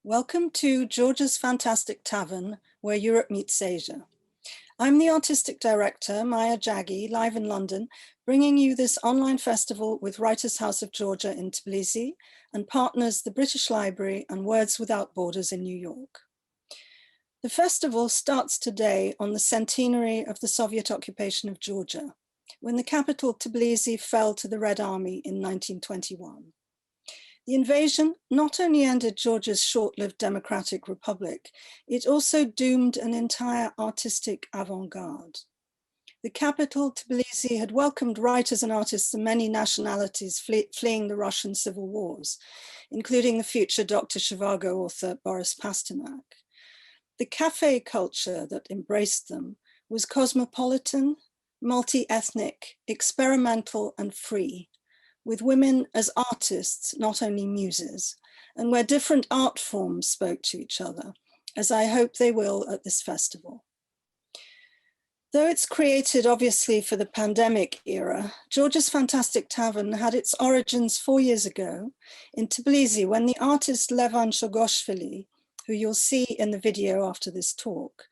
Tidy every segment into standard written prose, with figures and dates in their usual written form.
Welcome to Georgia's Fantastic Tavern, where Europe meets Asia. I'm the artistic director, Maya Jaggi, live in London, bringing you this online festival with Writers' House of Georgia in Tbilisi and partners the British Library and Words Without Borders in New York. The festival starts today on the centenary of the Soviet occupation of Georgia, when the capital Tbilisi fell to the Red Army in 1921. The invasion not only ended Georgia's short-lived democratic republic, it also doomed an entire artistic avant-garde. The capital, Tbilisi, had welcomed writers and artists of many nationalities fleeing the Russian civil wars, including the future Dr. Zhivago author Boris Pasternak. The cafe culture that embraced them was cosmopolitan, multi-ethnic, experimental, and free, with women as artists, not only muses, and where different art forms spoke to each other, as I hope they will at this festival. Though it's created obviously for the pandemic era, Georgia's Fantastic Tavern had its origins 4 years ago in Tbilisi when the artist Levan Shogoshvili, who you'll see in the video after this talk,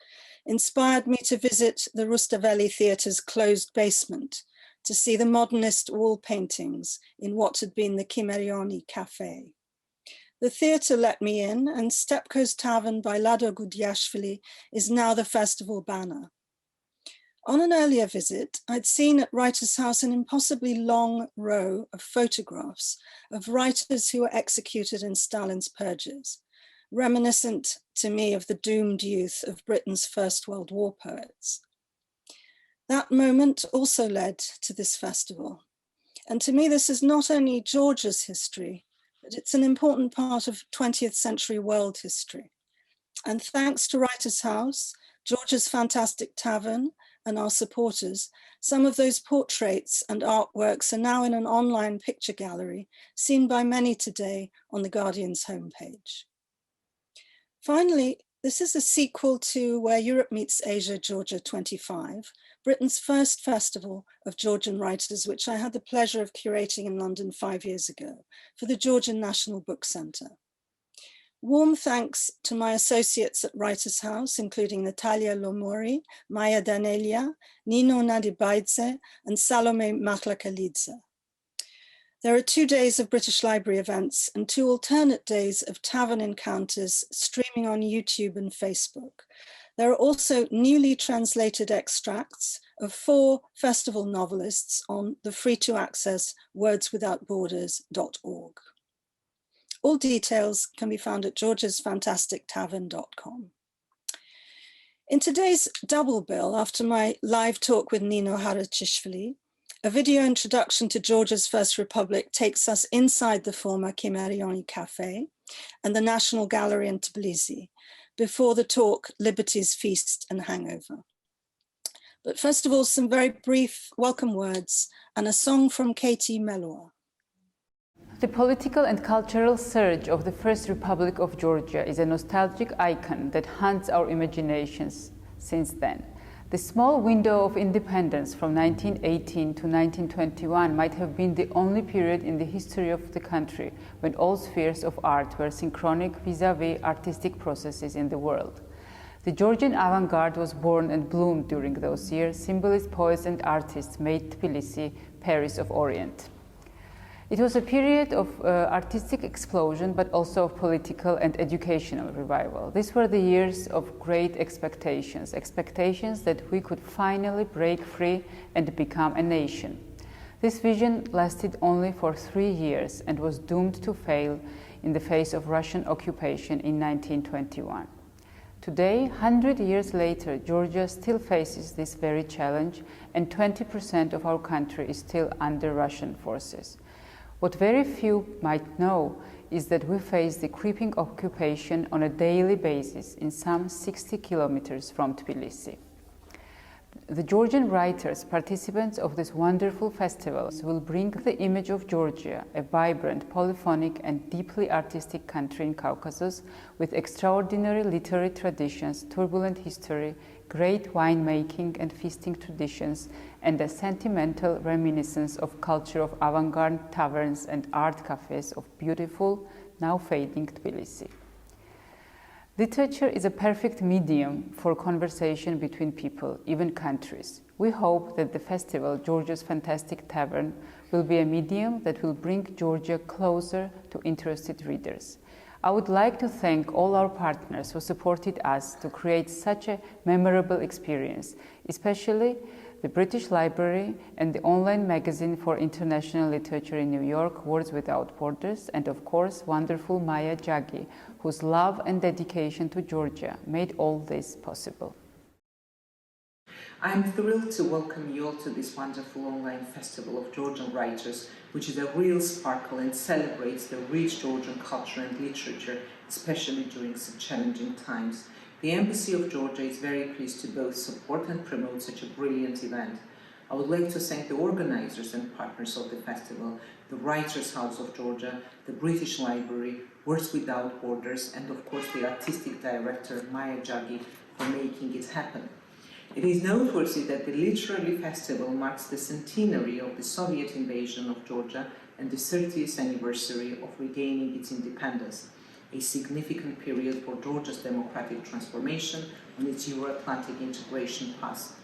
inspired me to visit the Rustaveli Theatre's closed basement to see the modernist wall paintings in what had been the Kimerioni Cafe. The theatre let me in, and Stepko's Tavern by Lado Gudyashvili is now the festival banner. On an earlier visit, I'd seen at Writers' House an impossibly long row of photographs of writers who were executed in Stalin's purges, reminiscent to me of the doomed youth of Britain's First World War poets. That moment also led to this festival. And to me, this is not only Georgia's history, but it's an important part of 20th century world history. And thanks to Writers' House, Georgia's Fantastic Tavern, and our supporters, some of those portraits and artworks are now in an online picture gallery seen by many today on The Guardian's homepage. Finally, this is a sequel to Where Europe Meets Asia, Georgia 25, Britain's first festival of Georgian writers, which I had the pleasure of curating in London 5 years ago for the Georgian National Book Centre. Warm thanks to my associates at Writers' House, including Natalia Lomouri, Maya Danelia, Nino Nadibaidze, and Salome Mahlakalidze. There are 2 days of British Library events and 2 alternate days of tavern encounters streaming on YouTube and Facebook. There are also newly translated extracts of 4 festival novelists on the free-to-access wordswithoutborders.org. All details can be found at georgiasfantastictavern.com. In today's double bill, after my live talk with Nino Haratischvili, a video introduction to Georgia's First Republic takes us inside the former Kimerioni Cafe and the National Gallery in Tbilisi, before the talk Liberty's Feast and Hangover. But first of all, some very brief welcome words and a song from Katie Melua. The political and cultural surge of the First Republic of Georgia is a nostalgic icon that haunts our imaginations since then. The small window of independence from 1918 to 1921 might have been the only period in the history of the country when all spheres of art were synchronic vis-à-vis artistic processes in the world. The Georgian avant-garde was born and bloomed during those years. Symbolist poets and artists made Tbilisi Paris of Orient. It was a period of artistic explosion, but also of political and educational revival. These were the years of great expectations that we could finally break free and become a nation. This vision lasted only for 3 years and was doomed to fail in the face of Russian occupation in 1921. Today, 100 years later, Georgia still faces this very challenge, and 20% of our country is still under Russian forces. What very few might know is that we face the creeping occupation on a daily basis in some 60 kilometers from Tbilisi. The Georgian writers, participants of this wonderful festival, will bring the image of Georgia, a vibrant, polyphonic, and deeply artistic country in Caucasus, with extraordinary literary traditions, turbulent history, great winemaking and feasting traditions, and a sentimental reminiscence of culture of avant-garde taverns and art cafes of beautiful, now fading Tbilisi. Literature is a perfect medium for conversation between people, even countries. We hope that the festival, Georgia's Fantastic Tavern, will be a medium that will bring Georgia closer to interested readers. I would like to thank all our partners who supported us to create such a memorable experience, especially the British Library and the online magazine for international literature in New York, Words Without Borders, and of course, wonderful Maya Jaggi, whose love and dedication to Georgia made all this possible. I'm thrilled to welcome you all to this wonderful online festival of Georgian writers, which is a real sparkle and celebrates the rich Georgian culture and literature, especially during such challenging times. The Embassy of Georgia is very pleased to both support and promote such a brilliant event. I would like to thank the organizers and partners of the festival, the Writers' House of Georgia, the British Library, Words Without Borders, and of course the artistic director, Maya Jaggi, for making it happen. It is noteworthy that the literary festival marks the centenary of the Soviet invasion of Georgia and the 30th anniversary of regaining its independence, a significant period for Georgia's democratic transformation on its Euro-Atlantic integration path.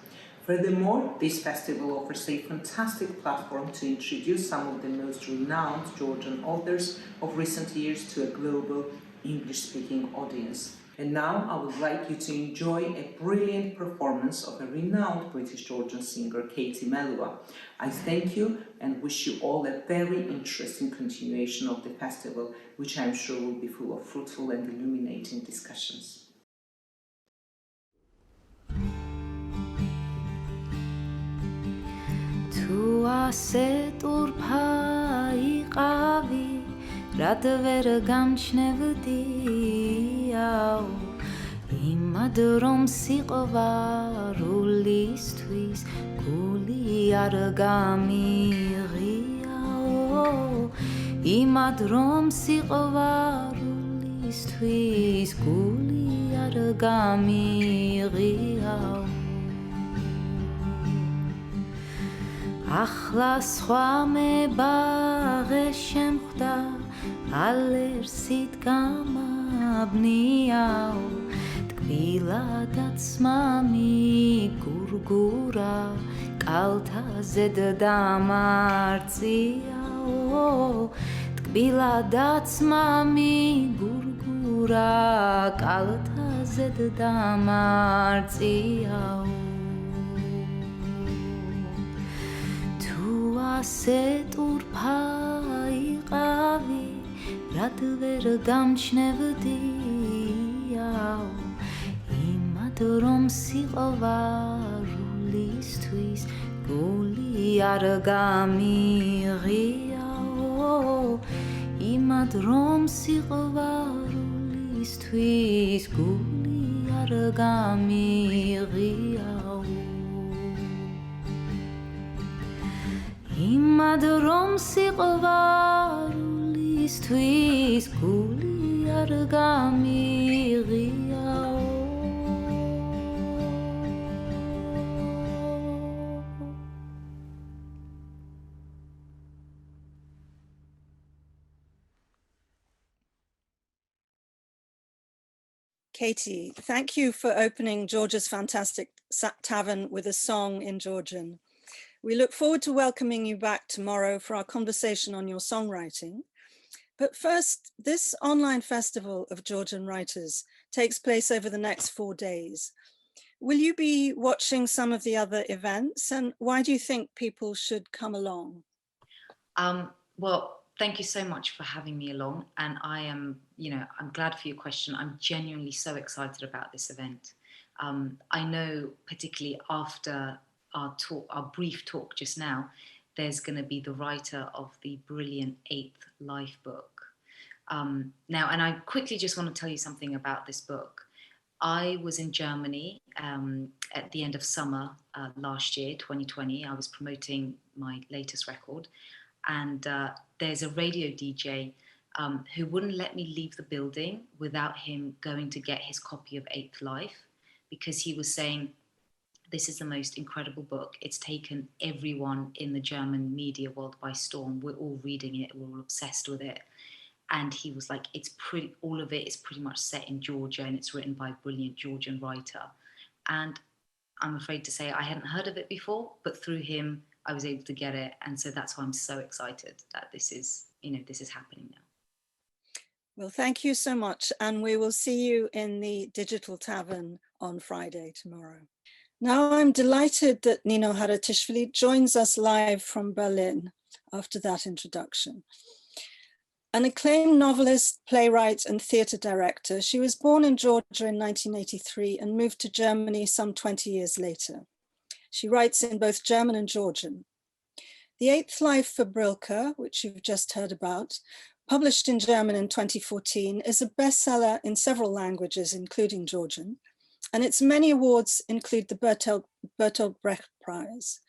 Furthermore, this festival offers a fantastic platform to introduce some of the most renowned Georgian authors of recent years to a global English-speaking audience. And now I would like you to enjoy a brilliant performance of a renowned British-Georgian singer, Katie Melua. I thank you and wish you all a very interesting continuation of the festival, which I'm sure will be full of fruitful and illuminating discussions. Tu asetur iqavi rad ver gamchnevdiao imad rom siqvarulistvis guli ar gamighiao imad rom siqvarulistvis guli ar gamighiao ახლა სხვა მებაღე შემხვდა ალერსით გამაბნიაო ტკბილადაც მამიგურგურა კალთაზედ დამარწიაო ტკბილადაც მამიგურგურა კალთაზედ დამარწიაო ასეტურფა იყავი რად ვერ გამჩნევდიაო იმად რომ სიყვარულისთვის გული არ გამიღიაო იმად რომ სიყვარულისთვის გული არ გამიღიაო იმად რომ სიყვარულისთვის გული არ გამიღიაო Katie, thank you for opening Georgia's Fantastic Tavern with a song in Georgian. We look forward to welcoming you back tomorrow for our conversation on your songwriting. But first, this online festival of Georgian writers takes place over the next 4 days. Will you be watching some of the other events, and why do you think people should come along? Well, thank you so much for having me along. And I am, I'm glad for your question. I'm genuinely so excited about this event. I know particularly after our brief talk just now, there's going to be the writer of the brilliant 8th Life book. Now, and I quickly just want to tell you something about this book. I was in Germany at the end of summer last year, 2020. I was promoting my latest record, and there's a radio DJ who wouldn't let me leave the building without him going to get his copy of 8th Life, because he was saying, this is the most incredible book. It's taken everyone in the German media world by storm. We're all reading it. We're all obsessed with it. And he was like, all of it is pretty much set in Georgia, and it's written by a brilliant Georgian writer. And I'm afraid to say I hadn't heard of it before, but through him, I was able to get it. And so that's why I'm so excited that this is happening now. Well, thank you so much. And we will see you in the Digital Tavern on Friday tomorrow. Now I'm delighted that Nino Haratischvili joins us live from Berlin after that introduction. An acclaimed novelist, playwright, and theatre director, she was born in Georgia in 1983 and moved to Germany some 20 years later. She writes in both German and Georgian. The Eighth Life for Brilka, which you've just heard about, published in German in 2014, is a bestseller in several languages, including Georgian, and its many awards include the Bertolt Brecht Prize.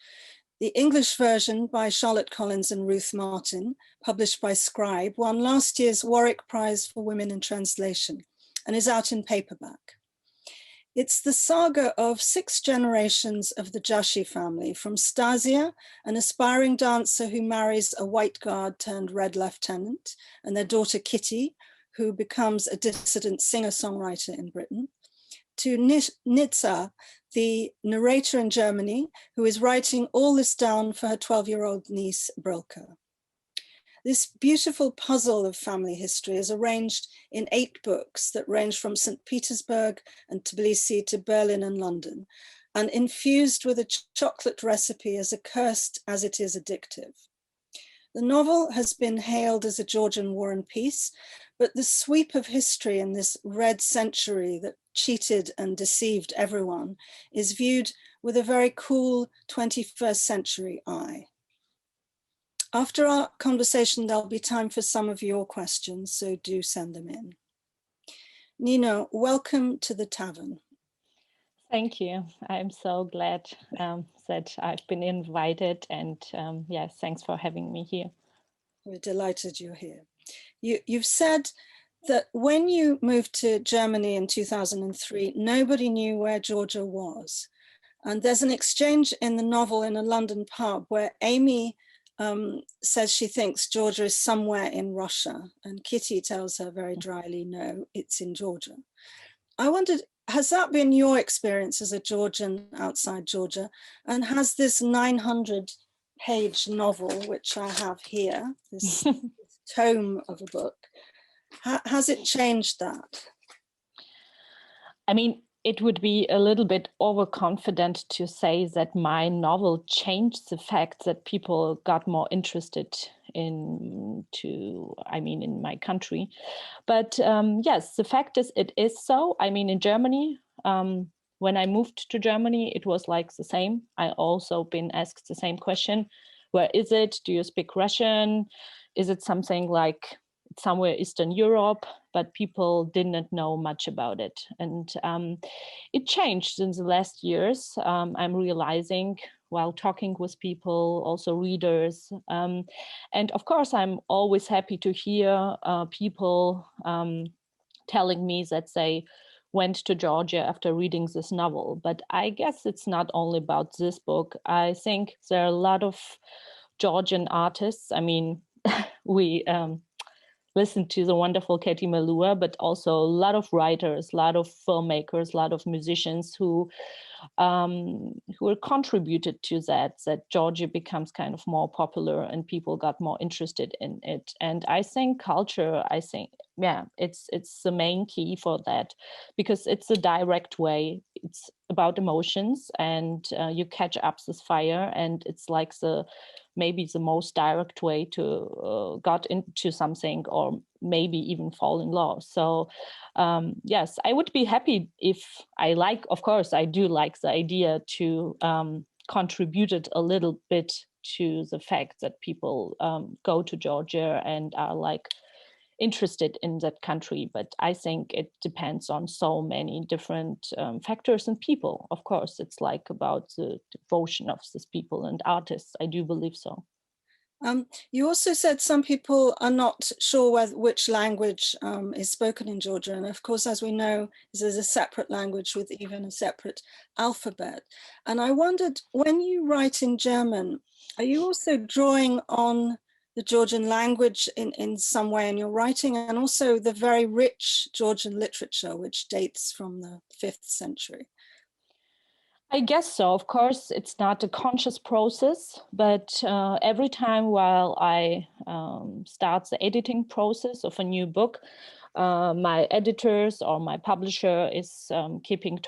The English version by Charlotte Collins and Ruth Martin, published by Scribe, won last year's Warwick Prize for Women in Translation and is out in paperback. It's the saga of 6 generations of the Jaggi family, from Stasia, an aspiring dancer who marries a white guard turned red lieutenant, and their daughter Kitty, who becomes a dissident singer-songwriter in Britain, to Nitsa, the narrator in Germany, who is writing all this down for her 12-year-old niece, Brilka. This beautiful puzzle of family history is arranged in 8 books that range from St. Petersburg and Tbilisi to Berlin and London, and infused with a chocolate recipe as accursed as it is addictive. The novel has been hailed as a Georgian war and peace, but the sweep of history in this red century that cheated and deceived everyone is viewed with a very cool 21st century eye. After our conversation, there'll be time for some of your questions, so do send them in. Nino, welcome to the tavern. Thank you. I'm so glad that I've been invited, and yes, thanks for having me here. We're delighted you're here. You've said that when you moved to Germany in 2003, nobody knew where Georgia was. And there's an exchange in the novel in a London pub where Amy says she thinks Georgia is somewhere in Russia, and Kitty tells her very dryly, no, it's in Georgia. I wondered, has that been your experience as a Georgian outside Georgia? And has this 900-page novel, which I have here, this tome of a book, has it changed that? I mean, it would be a little bit overconfident to say that my novel changed the fact that people got more interested in my country. But yes, the fact is, it is so. I mean, in Germany, when I moved to Germany, it was like the same. I also been asked the same question. Where is it? Do you speak Russian? Is it something like somewhere Eastern Europe? But people didn't know much about it. And it changed in the last years. I'm realizing while talking with people, also readers. And of course, I'm always happy to hear people telling me that they went to Georgia after reading this novel. But I guess it's not only about this book. I think there are a lot of Georgian artists. I mean, we listen to the wonderful Katie Melua, but also a lot of writers, a lot of filmmakers, a lot of musicians who were contributed to that Georgia becomes kind of more popular and people got more interested in it. And I think culture, yeah, it's the main key for that, because it's a direct way. It's about emotions, and you catch up this fire, and it's like maybe the most direct way to got into something, or maybe even fall in love. So yes, I would be happy if of course, I do like the idea to contribute it a little bit to the fact that people go to Georgia and are like interested in that country. But I think it depends on so many different factors and people. Of course, it's like about the devotion of these people and artists. I do believe so. You also said some people are not sure which language is spoken in Georgia. And of course, as we know, there's a separate language with even a separate alphabet. And I wondered, when you write in German, are you also drawing on the Georgian language in some way in your writing, and also the very rich Georgian literature, which dates from the 5th century? I guess so. Of course, it's not a conscious process, but every time while I start the editing process of a new book, my editors or my publisher is keeping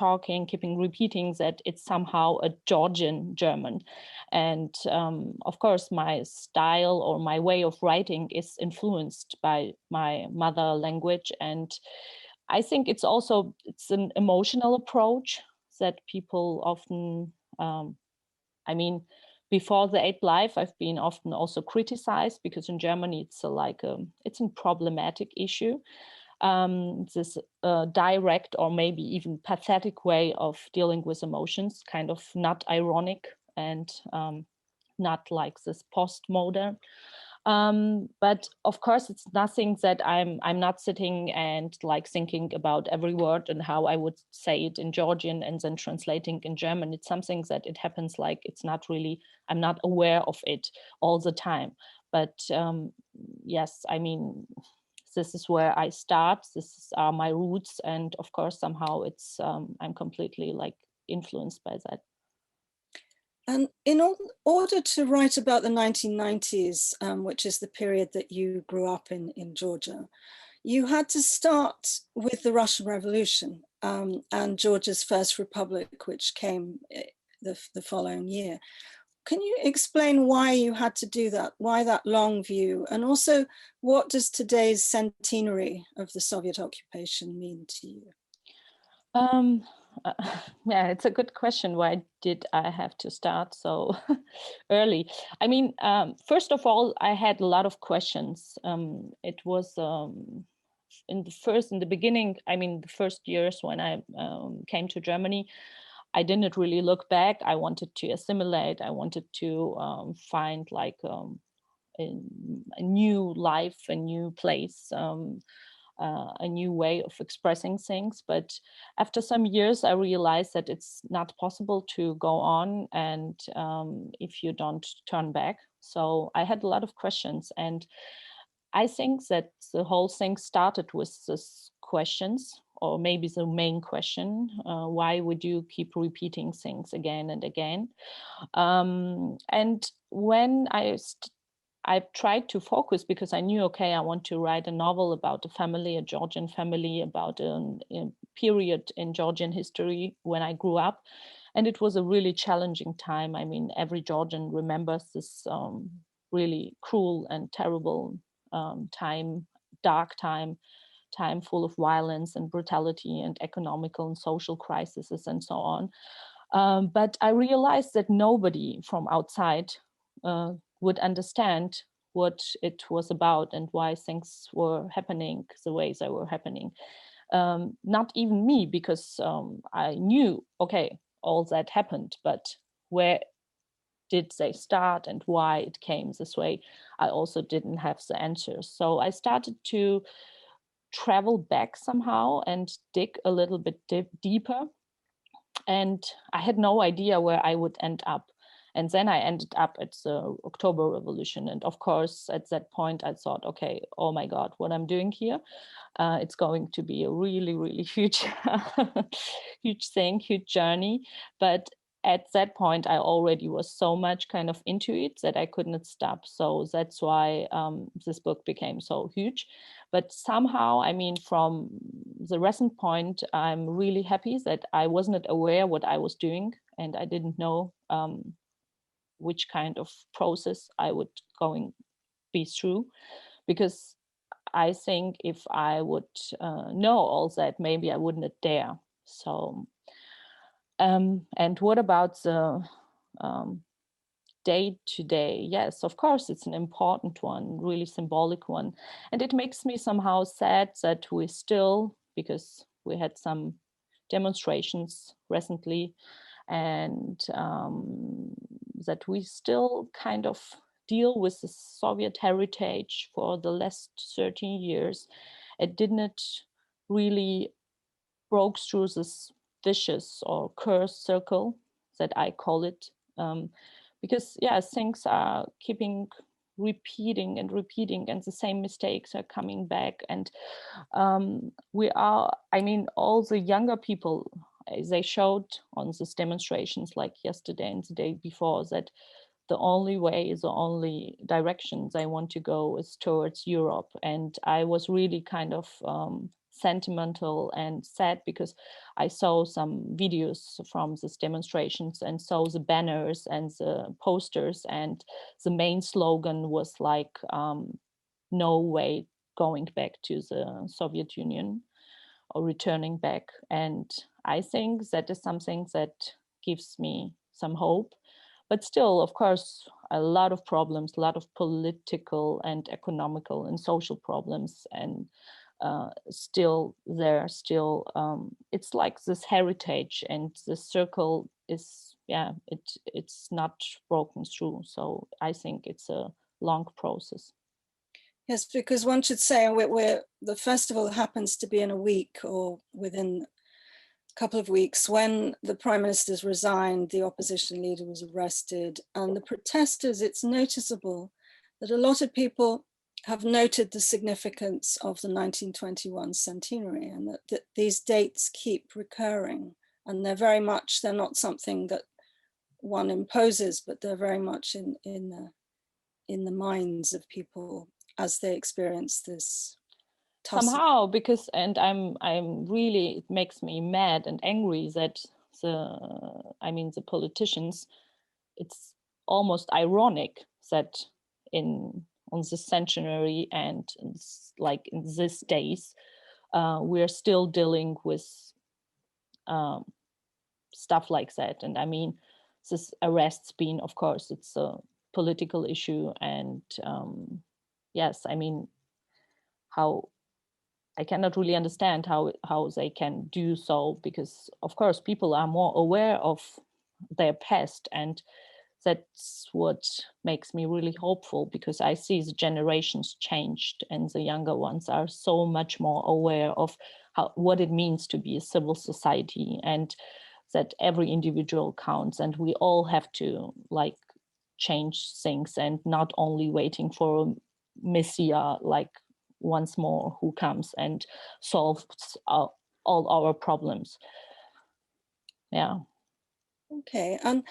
repeating that it's somehow a Georgian German. And of course, my style or my way of writing is influenced by my mother language. And I think it's an emotional approach that people often, I mean, before the eighth life, I've been often also criticized because in Germany it's it's a problematic issue. This direct or maybe even pathetic way of dealing with emotions, kind of not ironic and not like this postmodern. But of course, it's nothing that I'm not sitting and like thinking about every word and how I would say it in Georgian and then translating in German. It's something that it happens like it's not really, I'm not aware of it all the time. But yes, I mean, this is where I start. This are my roots, and of course, somehow it's I'm completely like influenced by that. And in order to write about the 1990s, which is the period that you grew up in Georgia, you had to start with the Russian Revolution and Georgia's first republic, which came the following year. Can you explain why you had to do that? Why that long view? And also, what does today's centenary of the Soviet occupation mean to you? Yeah, it's a good question. Why did I have to start so early? I mean, first of all, I had a lot of questions. It was in the beginning, I mean, the first years when I came to Germany, I didn't really look back. I wanted to assimilate. I wanted to find like a new life, a new place. A new way of expressing things. But after some years, I realized that it's not possible to go on and if you don't turn back. So I had a lot of questions. And I think that the whole thing started with these questions, or maybe the main question, why would you keep repeating things again and again? And when I tried to focus because I knew, okay, I want to write a novel about a family, a Georgian family, about a period in Georgian history when I grew up. And it was a really challenging time. I mean, every Georgian remembers this really cruel and terrible time, dark time full of violence and brutality and economical and social crises and so on. But I realized that nobody from outside would understand what it was about and why things were happening the way they were happening. Not even me, because I knew, okay, all that happened, but where did they start and why it came this way, I also didn't have the answers. So I started to travel back somehow and dig a little bit deeper. And I had no idea where I would end up. And then I ended up at the October Revolution. And of course, at that point, I thought, okay, oh my God, what I'm doing here, it's going to be a really, really huge, huge thing, huge journey. But at that point, I already was so much kind of into it that I could not stop. So that's why this book became so huge. But somehow, I mean, from the recent point, I'm really happy that I wasn't aware what I was doing, and I didn't know which kind of process I would be through, because I think if I would know all that, maybe I wouldn't dare. So, and what about the day to day? Yes, of course, it's an important one, really symbolic one. And it makes me somehow sad that we still, because we had some demonstrations recently, and that we still kind of deal with the Soviet heritage for the last 13 years. It didn't really broke through this vicious or curse circle that I call it. Because yeah, things are keeping repeating and repeating, and the same mistakes are coming back. And all the younger people, they showed on these demonstrations like yesterday and the day before, that the only way, the only direction they want to go is towards Europe. And I was really kind of sentimental and sad, because I saw some videos from these demonstrations and saw the banners and the posters, and the main slogan was like, no way going back to the Soviet Union or returning back. And I think that is something that gives me some hope. But still, of course, a lot of problems, a lot of political and economical and social problems, and it's like this heritage, and the circle is, it's not broken through. So I think it's a long process. Yes, because one should say the festival happens to be in a week or within a couple of weeks when the Prime Minister's resigned, the opposition leader was arrested, and the protesters, it's noticeable that a lot of people have noted the significance of the 1921 centenary, and that these dates keep recurring, and they're not something that one imposes, but they're very much in the minds of people as they experience this somehow. Because, and I'm really, it makes me mad and angry that the politicians, it's almost ironic that on the centenary and like in these days, we're still dealing with stuff like that. And I mean, this arrests being, of course, it's a political issue. And yes, I mean, how I cannot really understand how they can do so, because of course people are more aware of their past, and that's what makes me really hopeful, because I see the generations changed, and the younger ones are so much more aware of what it means to be a civil society, and that every individual counts, and we all have to like change things, and not only waiting for a messiah like once more who comes and solves all our problems. Yeah. Okay, and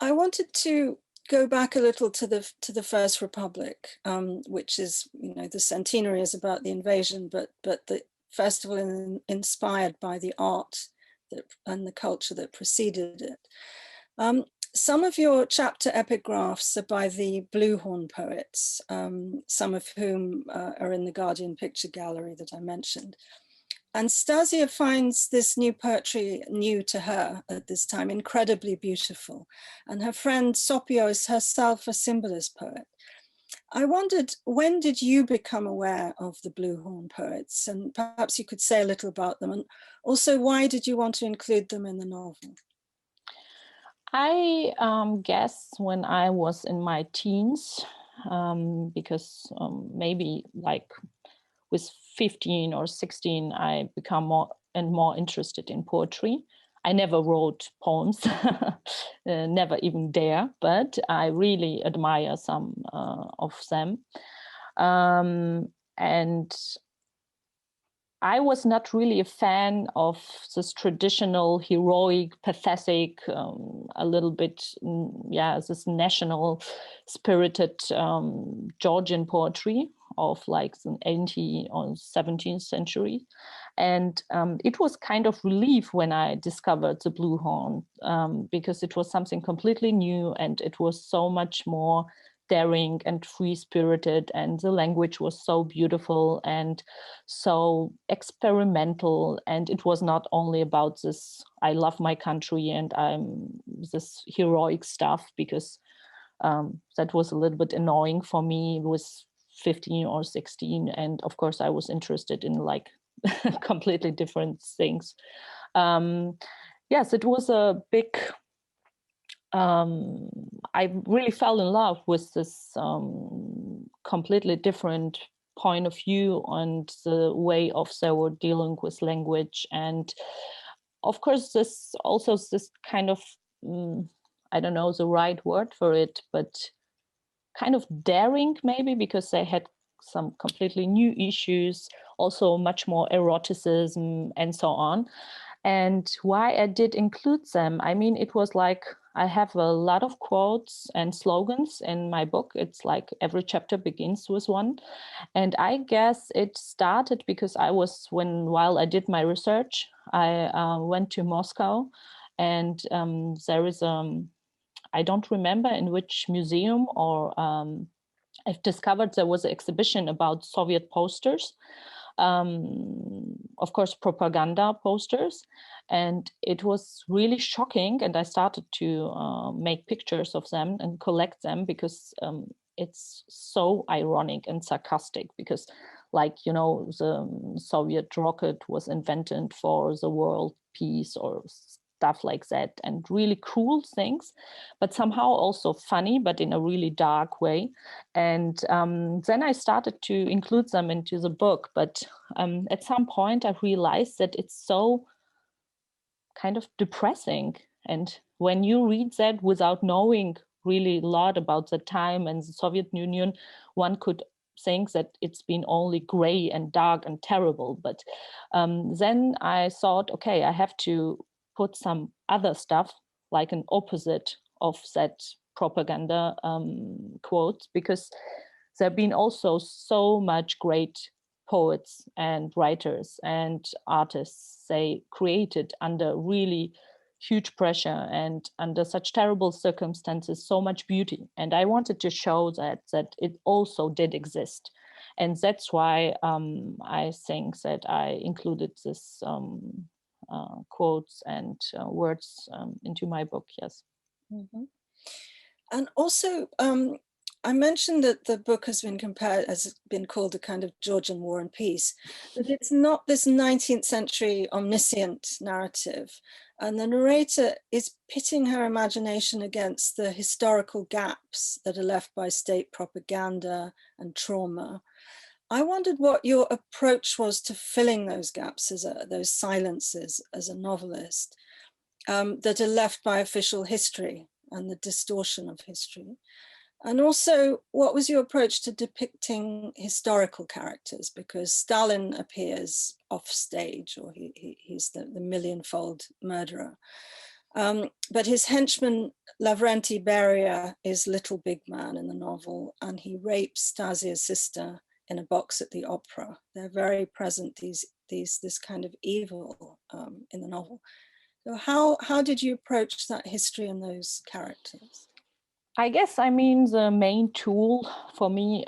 I wanted to go back a little to the First Republic, which is, the centenary is about the invasion, but the festival is inspired by the art and the culture that preceded it. Some of your chapter epigraphs are by the Blue Horn poets, some of whom are in the Guardian picture gallery that I mentioned. And Stasia finds this new poetry, new to her at this time, incredibly beautiful. And her friend Sophie is herself a symbolist poet. I wondered, when did you become aware of the Blue Horn poets? And perhaps you could say a little about them. And also, why did you want to include them in the novel? I guess when I was in my teens, because maybe like with 15 or 16, I become more and more interested in poetry. I never wrote poems, never even dare, but I really admire some of them. And I was not really a fan of this traditional, heroic, pathetic, a little bit, this national spirited Georgian poetry of like the 18th or 17th century. And it was kind of relief when I discovered the Blue Horn, because it was something completely new, and it was so much more daring and free-spirited, and the language was so beautiful and so experimental. And it was not only about this, I love my country and I'm this heroic stuff, because that was a little bit annoying for me with 15 or 16. And of course I was interested in like completely different things. Yes, it was a big I really fell in love with this completely different point of view and the way of they were dealing with language. And of course, this kind of, I don't know the right word for it, but kind of daring, maybe, because they had some completely new issues, also much more eroticism and so on. And why I did include them, I mean, it was like, I have a lot of quotes and slogans in my book. It's like every chapter begins with one. And I guess it started because while I did my research, I went to Moscow, and there is I don't remember in which museum, or I've discovered there was an exhibition about Soviet posters, of course, propaganda posters. And it was really shocking. And I started to make pictures of them and collect them, because it's so ironic and sarcastic, because, like, you know, the Soviet rocket was invented for the world peace or stuff like that, and really cruel things, but somehow also funny, but in a really dark way. And then I started to include them into the book. But at some point I realized that it's so kind of depressing. And when you read that without knowing really a lot about the time and the Soviet Union, one could think that it's been only gray and dark and terrible. But then I thought, okay, I have to put some other stuff, like an opposite of that propaganda quotes, because there have been also so much great poets and writers and artists. They created under really huge pressure and under such terrible circumstances so much beauty. And I wanted to show that it also did exist. And that's why I think that I included this quotes and words into my book. Yes. Mm-hmm. And also, I mentioned that the book has been called a kind of Georgian War and Peace, but it's not this 19th century omniscient narrative. And the narrator is pitting her imagination against the historical gaps that are left by state propaganda and trauma. I wondered what your approach was to filling those gaps, those silences, as a novelist, that are left by official history and the distortion of history. And also, what was your approach to depicting historical characters? Because Stalin appears off stage, or he's the millionfold murderer. But his henchman, Lavrenti Beria, is Little Big Man in the novel, and he rapes Stasia's sister in a box at the opera. They're very present, this kind of evil in the novel. So how did you approach that history and those characters? I guess, I mean, the main tool for me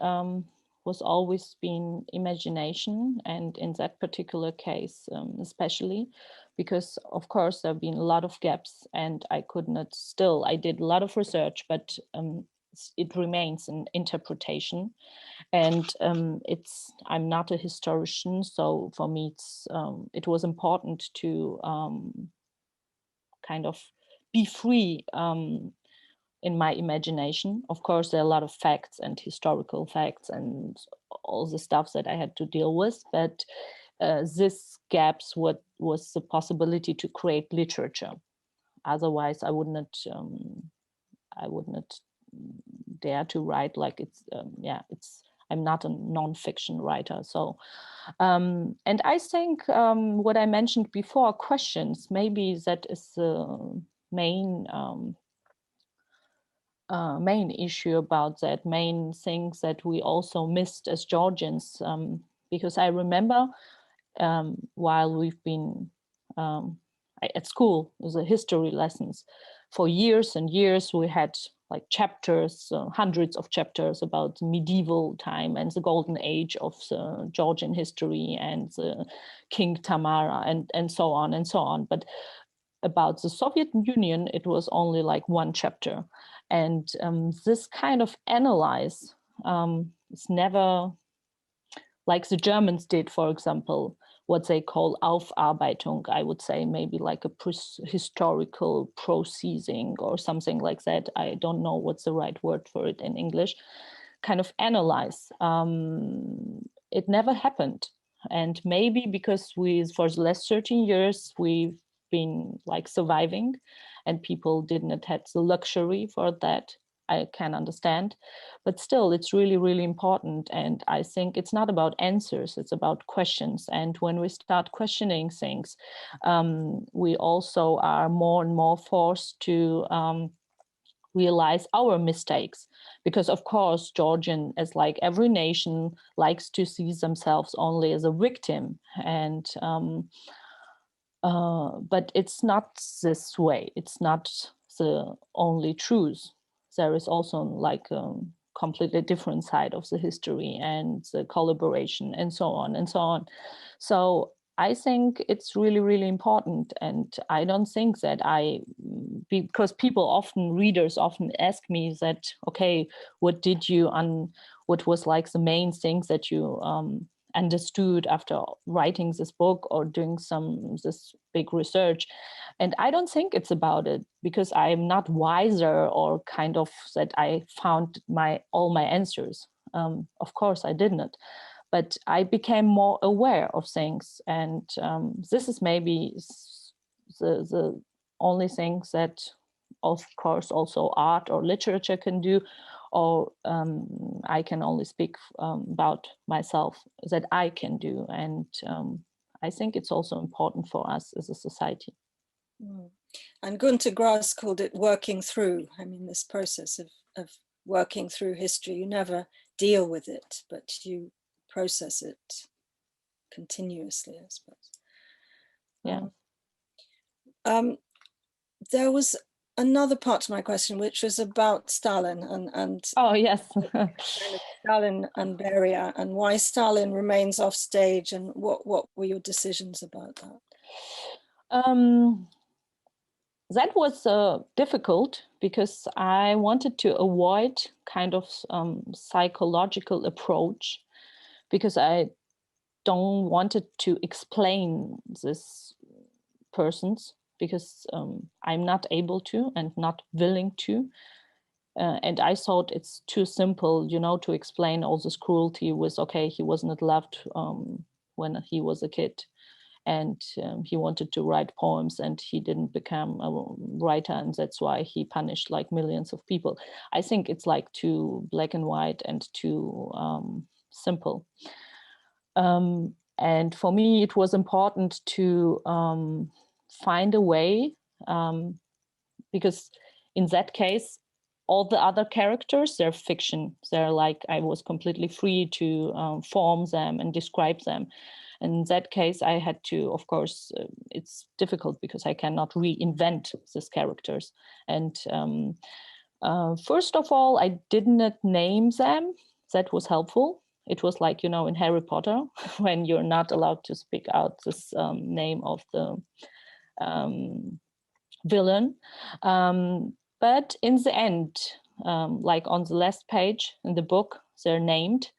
was always been imagination, and in that particular case especially, because of course there have been a lot of gaps, and I did a lot of research, but it remains an interpretation. And I'm not a historian, so for me it was important to kind of be free in my imagination. Of course, there are a lot of facts and historical facts and all the stuff that I had to deal with, but this gaps was the possibility to create literature. Otherwise, I would not dare to write like I'm not a non-fiction writer. So, and I think what I mentioned before, questions, maybe that is the main issue about that, main things that we also missed as Georgians, because I remember while we've been at school, the history lessons, for years and years we had like chapters, hundreds of chapters about medieval time and the golden age of the Georgian history and the King Tamara and so on and so on. But about the Soviet Union, it was only like one chapter. And this kind of analyze is never, like the Germans did, for example, what they call Aufarbeitung, I would say maybe like a historical processing or something like that. I don't know what's the right word for it in English. Kind of analyze. It never happened. And maybe because for the last 13 years, we've been like surviving and people did not have the luxury for that. I can understand. But still, it's really, really important. And I think it's not about answers, it's about questions. And when we start questioning things, we also are more and more forced to realize our mistakes, because of course Georgian, as like every nation, likes to see themselves only as a victim, and but it's not this way. It's not the only truth. There is also like a completely different side of the history and the collaboration and so on and so on. So I think it's really, really important. And I don't think that because readers often ask me that, okay, what was like the main things that you understood after writing this book or doing this big research? And I don't think it's about it, because I'm not wiser or kind of that I found all my answers. Of course I didn't. But I became more aware of things, and this is maybe the only things that, of course, also art or literature can do, or I can only speak about myself, that I can do. And I think it's also important for us as a society. And Günter Grass called it working through. I mean, this process of working through history, you never deal with it, but you process it continuously, I suppose. Yeah. There was another part to my question, which was about Stalin and oh yes, Stalin and Beria, and why Stalin remains off stage, and what were your decisions about that? That was difficult, because I wanted to avoid kind of psychological approach, because I don't wanted to explain this persons, because I'm not able to and not willing to. And I thought it's too simple, to explain all this cruelty with, okay, he was not loved when he was a kid, and he wanted to write poems and he didn't become a writer, and that's why he punished like millions of people. I think it's like too black and white and too simple. And for me, it was important to find a way, because in that case, all the other characters, they're fiction. They're like, I was completely free to form them and describe them. In that case, I had to, of course, it's difficult because I cannot reinvent these characters. And first of all, I did not name them. That was helpful. It was like, in Harry Potter, when you're not allowed to speak out this name of the villain. But in the end, like on the last page in the book, they're named.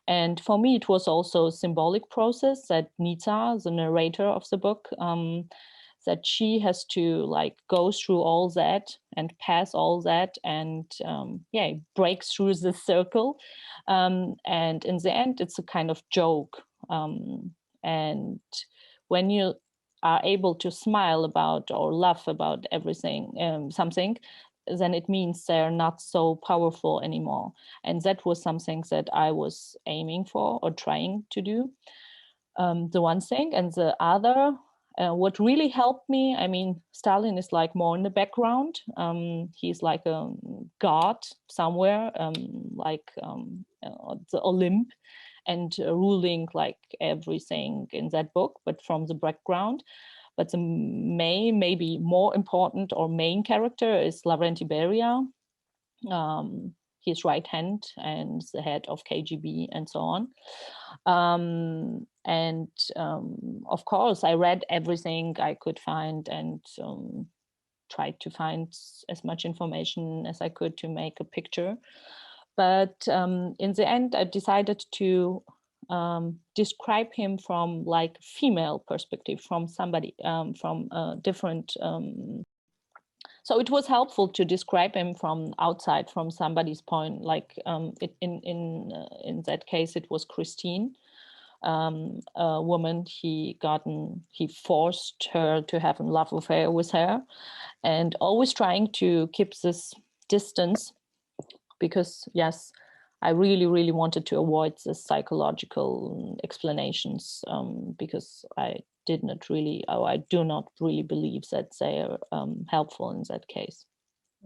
And for me, it was also a symbolic process that Nita, the narrator of the book, that she has to like go through all that and pass all that and break through the circle. And in the end, it's a kind of joke. And when you are able to smile about or laugh about everything, something, then it means they're not so powerful anymore. And that was something that I was aiming for or trying to do. The one thing. And the other, what really helped me, I mean, Stalin is like more in the background. He's like a god somewhere, like the Olymp, and ruling like everything in that book, but from the background. But the maybe more important or main character is Lavrenti Beria, his right hand and the head of KGB and so on. Of course, I read everything I could find and tried to find as much information as I could to make a picture. But in the end, I decided to describe him from like female perspective, from somebody from a different. So it was helpful to describe him from outside, from somebody's point. Like in that case, it was Christine, a woman. He forced her to have a love affair with her, and always trying to keep this distance because yes, I really, really wanted to avoid the psychological explanations, because I do not really believe that they are helpful in that case.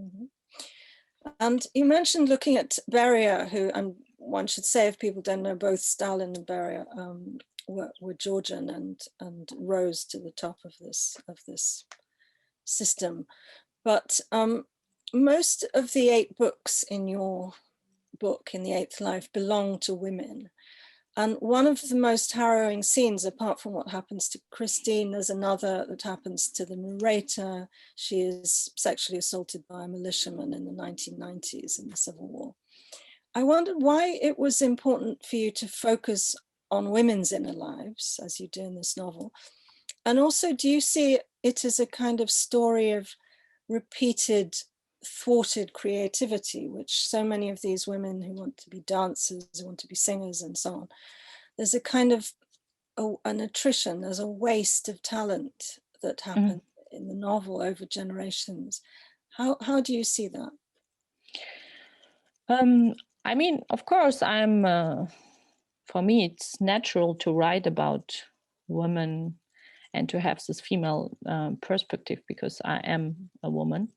Mm-hmm. And you mentioned looking at Beria, who, and one should say, if people don't know, both Stalin and Beria were Georgian and rose to the top of this system. But most of the 8 books in your book, In the Eighth Life, belong to women. And one of the most harrowing scenes, apart from what happens to Christine, there's another that happens to the narrator. She is sexually assaulted by a militiaman in the 1990s in the Civil War. I wondered why it was important for you to focus on women's inner lives, as you do in this novel. And also, do you see it as a kind of story of repeated thwarted creativity, which so many of these women who want to be dancers, who want to be singers and so on, there's a kind of an attrition, there's a waste of talent that happens in the novel over generations. How do you see that? I mean, of course, for me, it's natural to write about women and to have this female perspective, because I am a woman.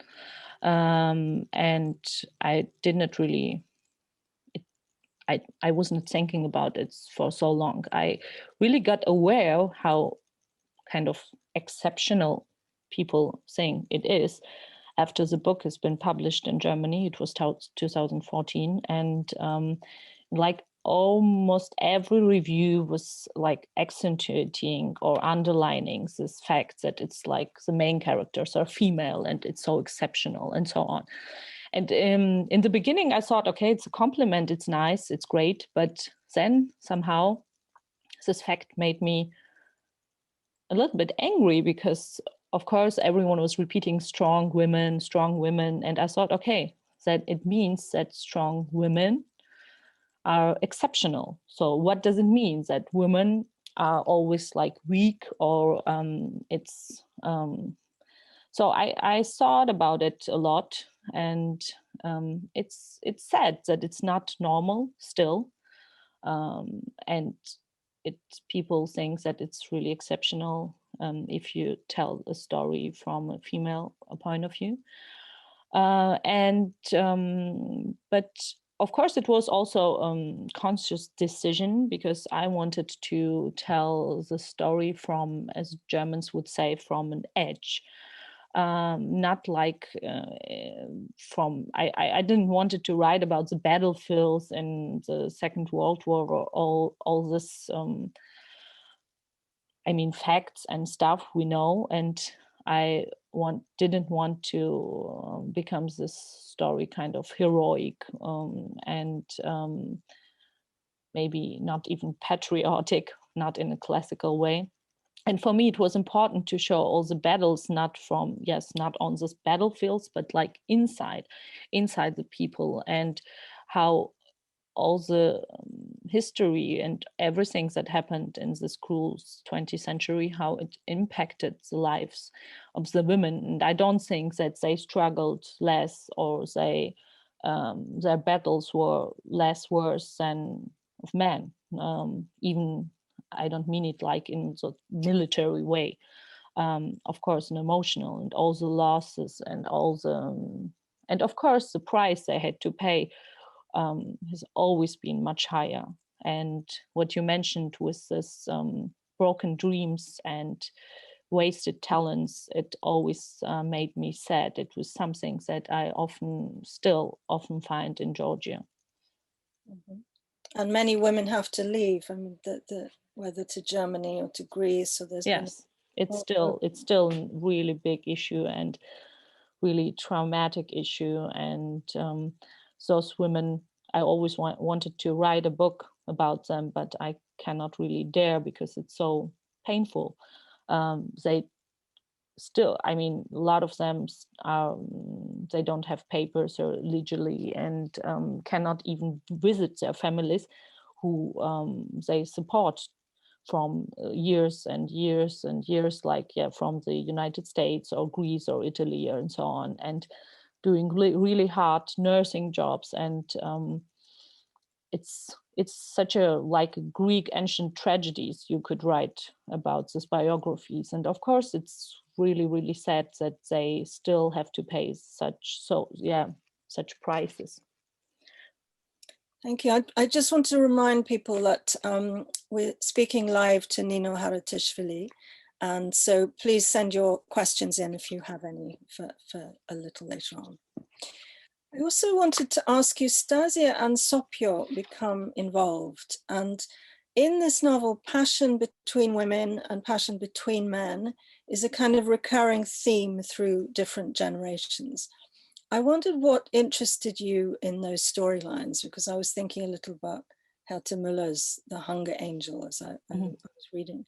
And I did not really, I wasn't thinking about it for so long. I really got aware how kind of exceptional people think it is after the book has been published in Germany. It was 2014, and like almost every review was like accentuating or underlining this fact that it's like the main characters are female and it's so exceptional and so on. And in the beginning, I thought, okay, it's a compliment, it's nice, it's great. But then somehow this fact made me a little bit angry, because of course everyone was repeating strong women. And I thought, okay, that it means that strong women are exceptional. So what does it mean? That women are always like weak, or so I thought about it a lot, and it's sad that it's not normal still, and people think that it's really exceptional if you tell a story from a female point of view, but of course, it was also a conscious decision, because I wanted to tell the story from, as Germans would say, from an edge. Not like I didn't want to write about the battlefields in the Second World War, or all this, facts and stuff we know. And I didn't want to become this story kind of heroic and maybe not even patriotic, not in a classical way. And for me, it was important to show all the battles, not on these battlefields, but like inside the people, and how all the history and everything that happened in this cruel 20th century, how it impacted the lives of the women. And I don't think that they struggled less, or their battles were less worse than of men. Even, I don't mean it like in the military way, of course, an emotional, and all the losses and and of course the price they had to pay has always been much higher. And what you mentioned with this broken dreams and wasted talents, it always made me sad. It was something that I still often find in Georgia. Mm-hmm. And many women have to leave. I mean, whether to Germany or to Greece, or there's it's still a really big issue and really traumatic issue. And those women, I always wanted to write a book about them, but I cannot really dare, because it's so painful. They still, a lot of them they don't have papers or legally, and cannot even visit their families who they support from years and years and years, like from the United States or Greece or Italy and so on. And doing really hard nursing jobs, and it's such a like Greek ancient tragedies you could write about these biographies. And of course it's really sad that they still have to pay such prices. Thank you. I just want to remind people that we're speaking live to Nino Haratischvili, and so please send your questions in if you have any for a little later on. I also wanted to ask you, Stasia and Sopio become involved, and in this novel, passion between women and passion between men is a kind of recurring theme through different generations. I wondered what interested you in those storylines, because I was thinking a little about Herta Müller's The Hunger Angel as I was reading.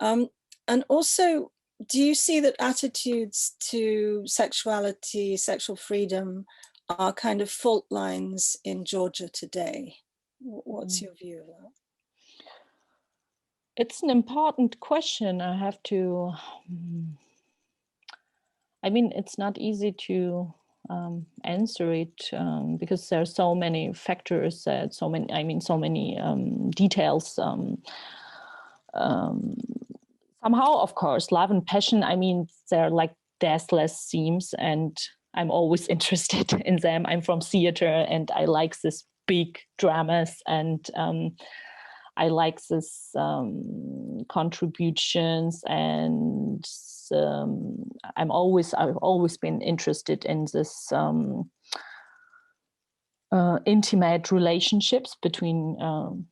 And also, do you see that attitudes to sexuality, sexual freedom are kind of fault lines in Georgia today? What's your view of that? It's an important question. I have to, I mean, it's not easy to answer it because there are so many factors, so many details. Somehow, of course, love and passion, I mean, they're like deathless themes, and I'm always interested in them. I'm from theater, and I like this big dramas, and I like this contributions, and I've always been interested in this intimate relationships between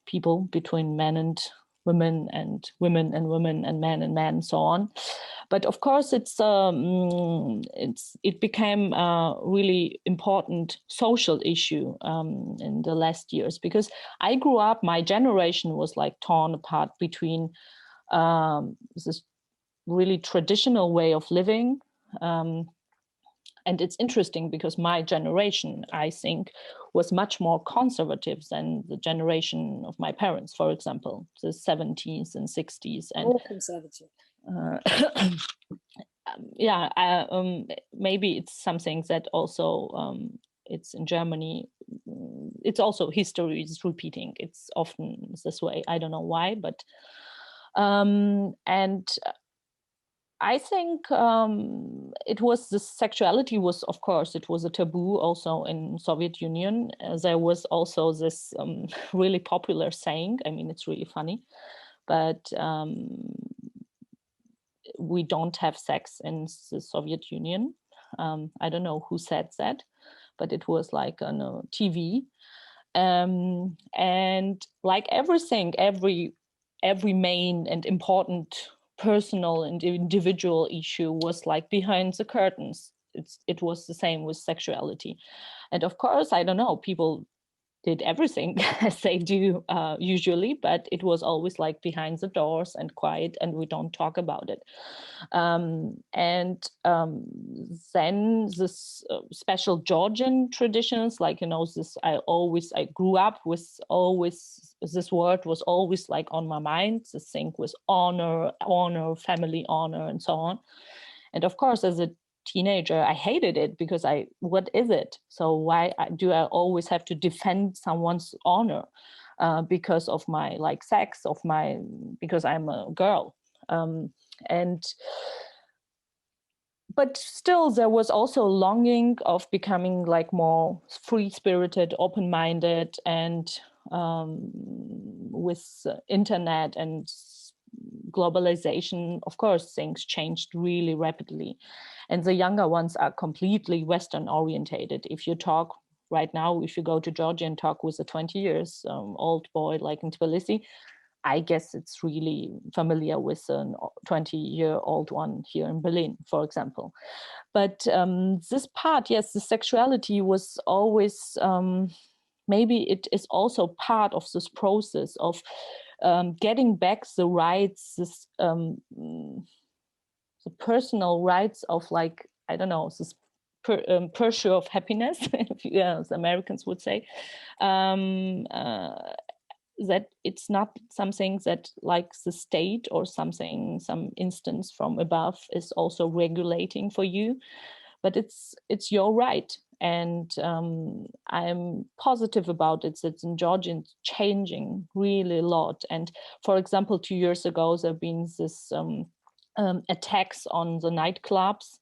people, between men and women, and women and women, and men and men, and so on. But of course, it became a really important social issue in the last years, because I grew up, my generation was like torn apart between this really traditional way of living. And it's interesting because my generation, I think, was much more conservative than the generation of my parents, for example, the 70s and 60s. And more conservative. Maybe it's something that also it's in Germany. It's also history is repeating. It's often this way. I don't know why, but and I think it was the sexuality was, of course, it was a taboo also in Soviet Union. There was also this really popular saying. I mean, it's really funny, but we don't have sex in the Soviet Union. I don't know who said that, but it was like on a TV. And like everything, every main and important personal and individual issue was like behind the curtains. It was the same with sexuality. And of course, I don't know, people did everything as they do usually, but it was always like behind the doors and quiet, and we don't talk about it. Then this special Georgian traditions, like, you know, this, I grew up with always, this word was always like on my mind, this thing with honor, family honor, and so on. And of course, as a teenager, I hated it because what is it? So why do I always have to defend someone's honor because of my like sex, because I'm a girl? But still, there was also longing of becoming like more free-spirited, open-minded, and with internet and globalization, of course, things changed really rapidly. And the younger ones are completely Western orientated. If you talk right now, if you go to Georgia and talk with a 20 years old boy like in Tbilisi, I guess it's really familiar with a 20-year-old one here in Berlin, for example. But this part, yes, the sexuality was always, maybe it is also part of this process of getting back the rights, the personal rights of, like, I don't know, this pursuit of happiness, as Americans would say, that it's not something that like the state or some instance from above is also regulating for you, but it's your right. And I'm positive about it. It's in Georgian changing really a lot. And for example, 2 years ago, there have been this attacks on the nightclubs.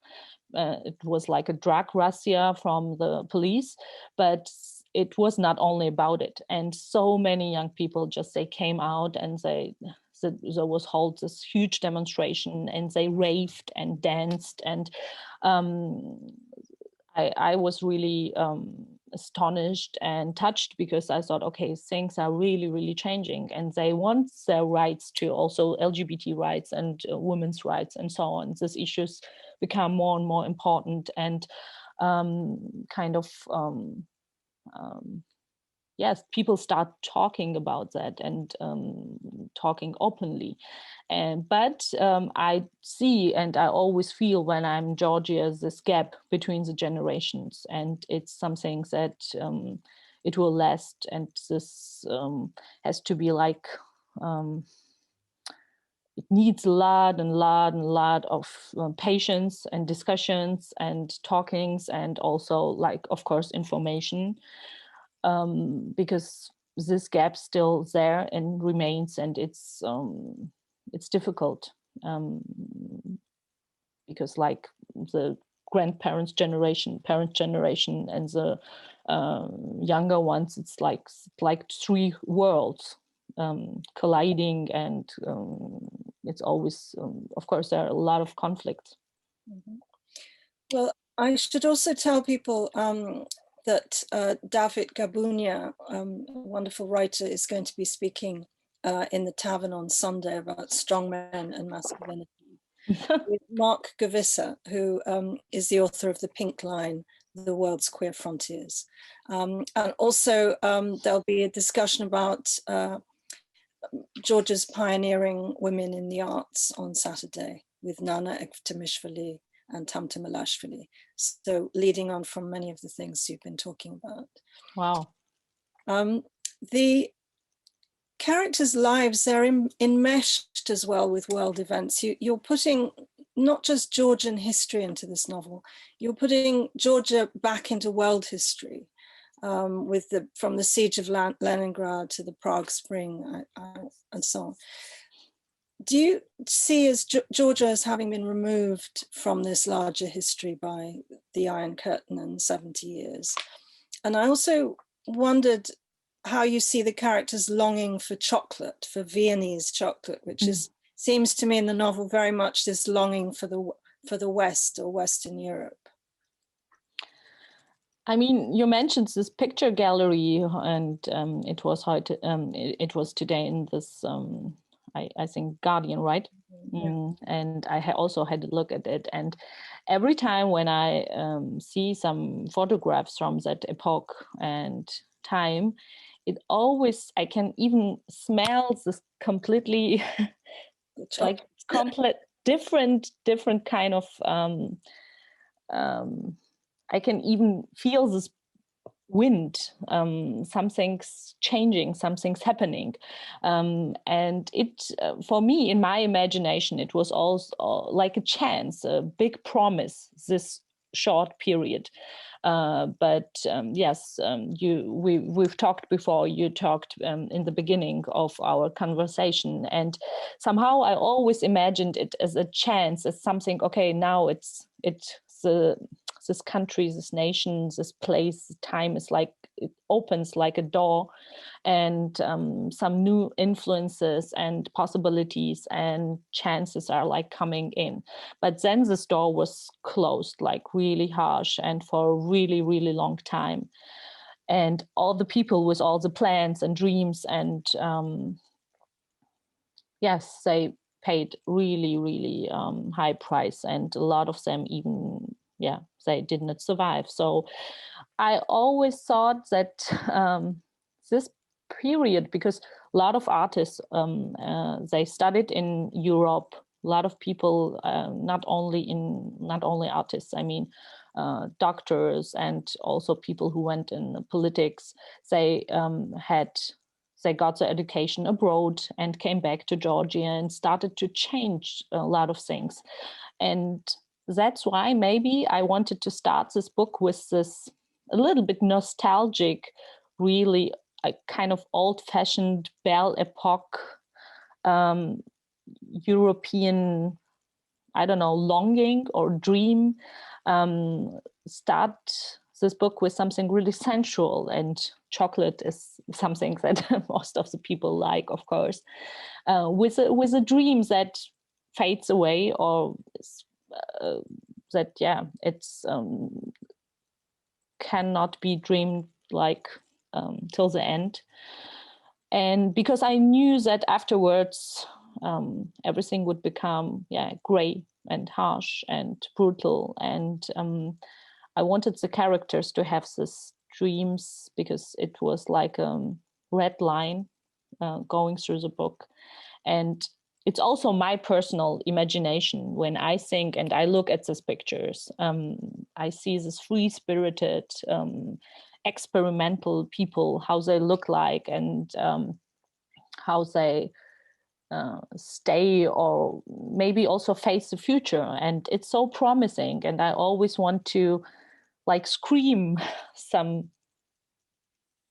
It was like a drug razzia from the police, but it was not only about it. And so many young people they came out and there was held this huge demonstration, and they raved and danced. And I was really astonished and touched, because I thought, okay, things are really, really changing, and they want their rights to, also LGBT rights and women's rights and so on. These issues become more and more important, and yes, people start talking about that and talking openly. But I see, and I always feel when I'm in Georgia, this gap between the generations, and it's something that it will last, and this has to be like, it needs a lot of patience and discussions and talkings, and also, like, of course, information. Because this gap still there and remains, and it's difficult, because like the grandparents' generation, parent generation, and the younger ones, it's like three worlds colliding, and it's always, of course, there are a lot of conflicts. Mm-hmm. Well, I should also tell people that David Gabunia, a wonderful writer, is going to be speaking in the tavern on Sunday about strong men and masculinity with Mark Gavissa, who is the author of The Pink Line, The World's Queer Frontiers. And also there'll be a discussion about Georgia's pioneering women in the arts on Saturday with Nana Ektemishvili and Tamta Melashvili. So leading on from many of the things you've been talking about. Wow. The characters' lives, they're enmeshed as well with world events. You're putting not just Georgian history into this novel, you're putting Georgia back into world history, with from the siege of Leningrad to the Prague Spring and so on. Do you see Georgia as having been removed from this larger history by the Iron Curtain and 70 years? And I also wondered how you see the characters longing for chocolate, for Viennese chocolate, which seems to me in the novel very much this longing for the West or Western Europe. I mean, you mentioned this picture gallery, and it was today in this, I think, Guardian, right? Yeah. And I also had a look at it. And every time when I see some photographs from that epoch and time, it always, I can even smell this completely, like complete different kind of, I can even feel this wind, something's changing, something's happening. And it, for me, in my imagination, it was also like a chance, a big promise, this short period. But yes, we've talked before, you talked in the beginning of our conversation, and somehow I always imagined it as a chance, as something, okay, now it's this country, this nation, this place, time is like, it opens like a door, and some new influences and possibilities and chances are like coming in. But then this door was closed, like really harsh, and for a really, really long time. And all the people with all the plans and dreams and yes, they paid really, really high price, and a lot of them even, yeah, they did not survive. So I always thought that this period, because a lot of artists, they studied in Europe, a lot of people, not only artists, I mean, doctors and also people who went in politics, they got their education abroad and came back to Georgia and started to change a lot of things. And that's why maybe I wanted to start this book with this a little bit nostalgic, really a kind of old-fashioned Belle Epoque European, I don't know, longing or dream. Start this book with something really sensual, and chocolate is something that most of the people like, of course, with a dream that fades away, or that it's cannot be dreamed like till the end. And because I knew that afterwards everything would become gray and harsh and brutal, and I wanted the characters to have these dreams, because it was like a red line going through the book. And it's also my personal imagination. When I think and I look at these pictures, I see this free-spirited, experimental people, how they look like, and how they stay or maybe also face the future. And it's so promising. And I always want to like scream some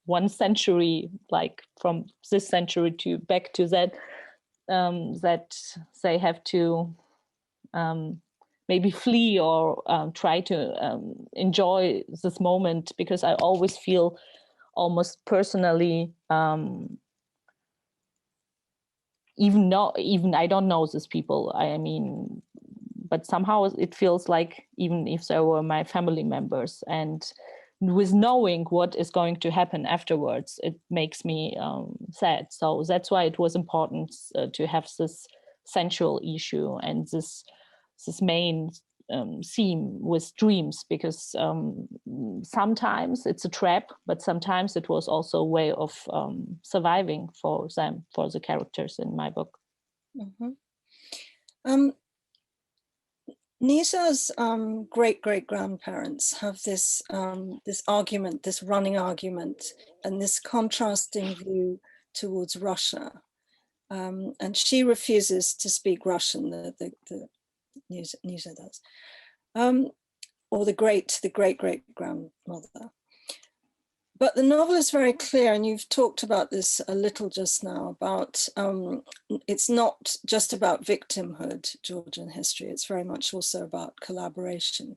1 century, like from this century to back to that, that they have to maybe flee or try to enjoy this moment, because I always feel almost personally, even I don't know these people, I mean, but somehow it feels like even if they were my family members, and with knowing what is going to happen afterwards, it makes me sad. So that's why it was important to have this sensual issue and this main theme with dreams, because sometimes it's a trap, but sometimes it was also a way of surviving for them, for the characters in my book. Mm-hmm. Nisa's great-great-grandparents have this argument, this running argument, and this contrasting view towards Russia. And she refuses to speak Russian, the Nisa does, or the great-great-grandmother. But the novel is very clear, and you've talked about this a little just now, about it's not just about victimhood, Georgian history, it's very much also about collaboration.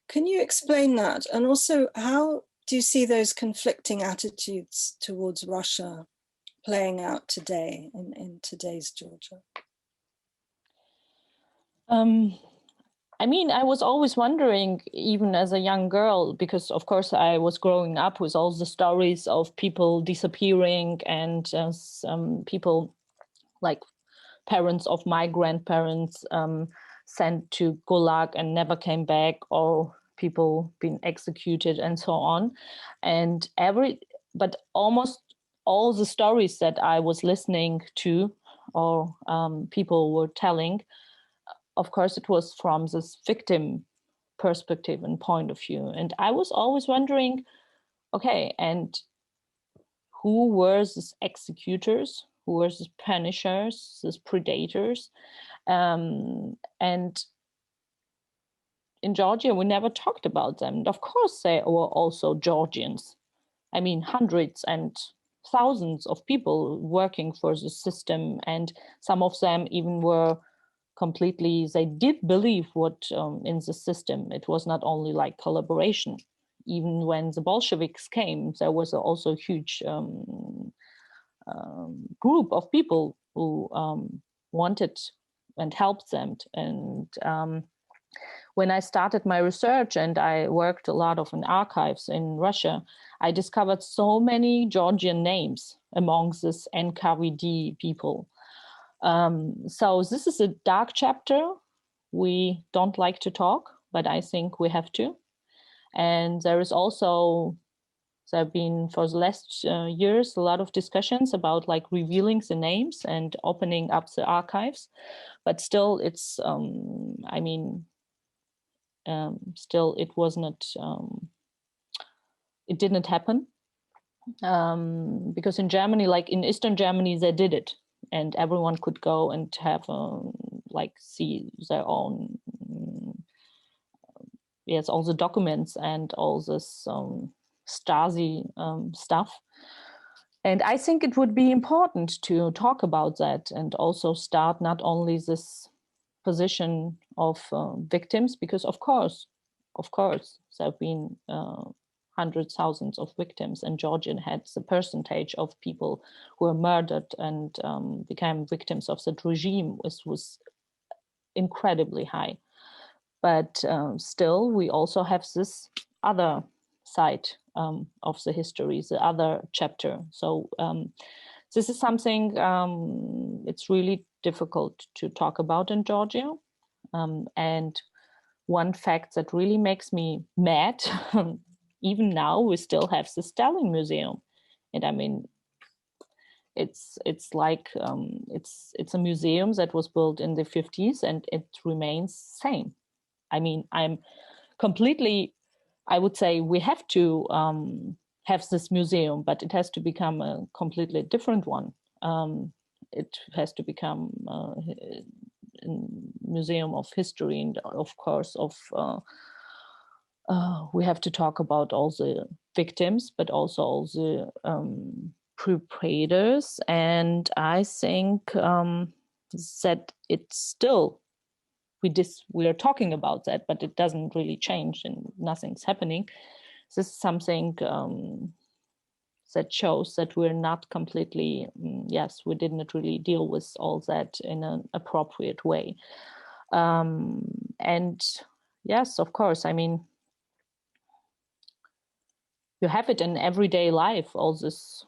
Can you explain that? And also, how do you see those conflicting attitudes towards Russia playing out today, in today's Georgia? I mean, I was always wondering, even as a young girl, because of course I was growing up with all the stories of people disappearing, and some people, like parents of my grandparents, sent to Gulag and never came back, or people being executed and so on. And but almost all the stories that I was listening to, or people were telling, of course, it was from this victim perspective and point of view. And I was always wondering, okay, and who were these executors? Who were these punishers, these predators? And in Georgia, we never talked about them. And of course, they were also Georgians. I mean, hundreds and thousands of people working for the system. And some of them even were completely, they did believe what in the system. It was not only like collaboration. Even when the Bolsheviks came, there was also a huge group of people who wanted and helped them. And when I started my research and I worked a lot in archives in Russia, I discovered so many Georgian names among this NKVD people. So this is a dark chapter. We don't like to talk, but I think we have to. And there have been for the last years a lot of discussions about like revealing the names and opening up the archives. But still, it's still it was not. It didn't happen because in Germany, like in Eastern Germany, they did it. And everyone could go and have see their own yes, all the documents and all this Stasi stuff. And I think it would be important to talk about that and also start not only this position of victims, because of course, there have been hundreds, thousands of victims, and Georgia had the percentage of people who were murdered and became victims of that regime was incredibly high. But still, we also have this other side of the history, the other chapter. So this is something it's really difficult to talk about in Georgia. And one fact that really makes me mad, even now, we still have the Stalin Museum. And I mean, it's like it's a museum that was built in the 50s and it remains same. I mean, I'm completely, I would say we have to have this museum, but it has to become a completely different one. It has to become a museum of history, and of course we have to talk about all the victims, but also all the perpetrators. And I think that it's still, we are talking about that, but it doesn't really change and nothing's happening. This is something that shows that we're not completely, yes, we didn't really deal with all that in an appropriate way. And yes, of course, I mean, you have it in everyday life, all these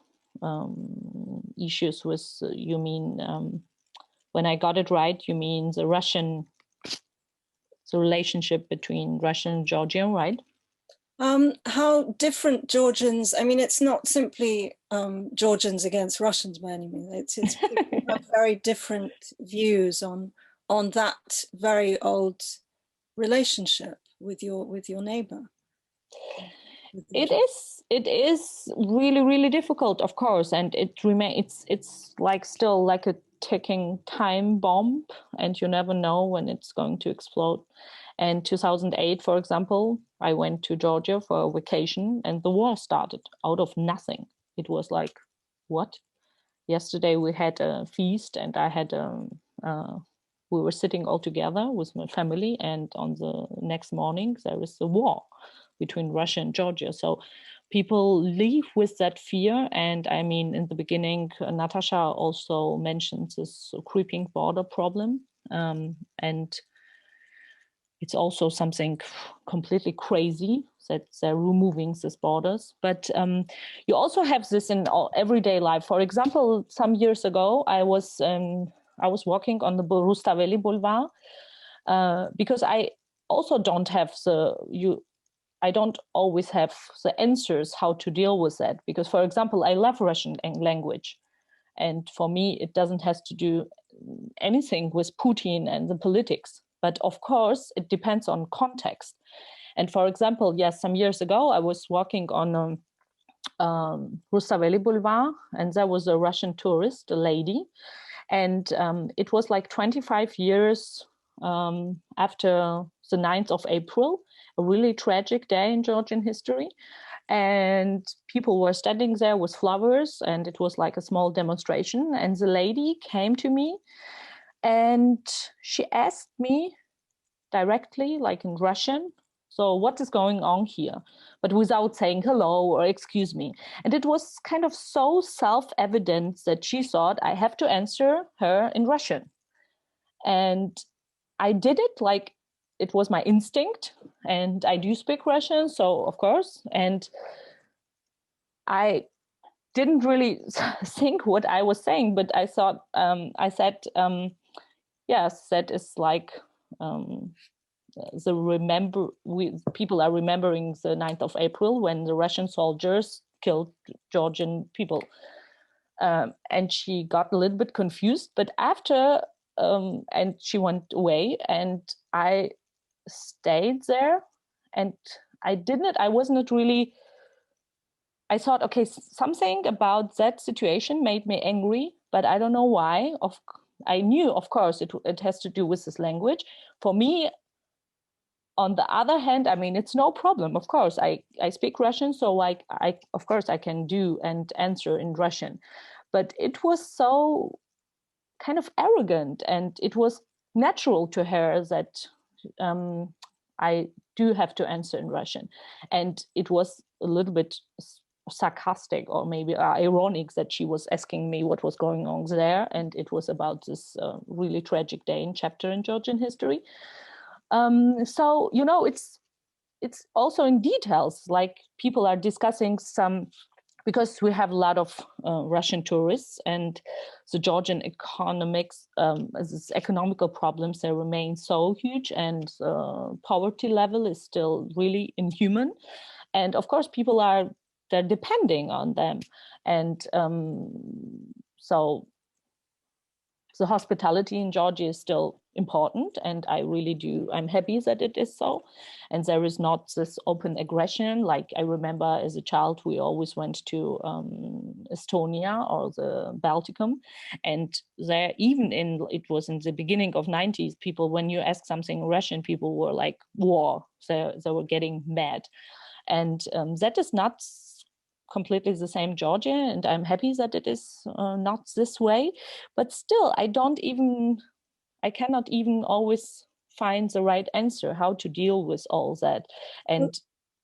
issues with, you mean, when I got it right, you mean the relationship between Russian and Georgian, right? How different Georgians, I mean, it's not simply Georgians against Russians by any means. It's have very different views on that very old relationship with your neighbor. It is really, really difficult, of course, and it remains. It's like still like a ticking time bomb, and you never know when it's going to explode. And 2008, for example, I went to Georgia for a vacation, and the war started out of nothing. It was like, what? Yesterday we had a feast, and I had we were sitting all together with my family, and on the next morning there is a war between Russia and Georgia. So people live with that fear. And I mean, in the beginning, Natasha also mentioned this creeping border problem. And it's also something completely crazy that they're removing these borders. But you also have this in everyday life. For example, some years ago, I was walking on the Rustaveli Boulevard because I also don't have I don't always have the answers how to deal with that. Because, for example, I love Russian language. And for me, it doesn't have to do anything with Putin and the politics. But of course, it depends on context. And for example, yes, some years ago, I was walking on Rustaveli Boulevard, and there was a Russian tourist, a lady. And it was like 25 years after the 9th of April, a really tragic day in Georgian history. And people were standing there with flowers, and it was like a small demonstration. And the lady came to me and she asked me directly, like in Russian, so what is going on here? But without saying hello or excuse me. And it was kind of so self-evident that she thought I have to answer her in Russian. And I did it like it was my instinct, and I do speak Russian, so of course. And I didn't really think what I was saying, but I thought, I said, yes, that is like people are remembering the 9th of April when the Russian soldiers killed Georgian people. And she got a little bit confused, but after, and she went away, and I stayed there, and I wasn't really, I thought, okay, something about that situation made me angry, but I don't know why. I knew, of course, it has to do with this language. For me, on the other hand, I mean, it's no problem. Of course, I speak Russian, so I of course I can do and answer in Russian. But it was so kind of arrogant, and it was natural to her that I do have to answer in Russian. And it was a little bit sarcastic or maybe ironic that she was asking me what was going on there. And it was about this really tragic day and chapter in Georgian history. So, you know, it's also in details, like people are discussing some, because we have a lot of Russian tourists, and the Georgian economical problems, they remain so huge, and poverty level is still really inhuman. And of course, people they're depending on them. And so the hospitality in Georgia is still important, and I'm happy that it is so. And there is not this open aggression. Like I remember as a child, we always went to Estonia or the Balticum, and there, it was in the beginning of 90s, people, when you ask something Russian, people were like, war. They were getting mad. And that is not completely the same Georgia, and I'm happy that it is not this way. But still, I cannot even always find the right answer how to deal with all that. And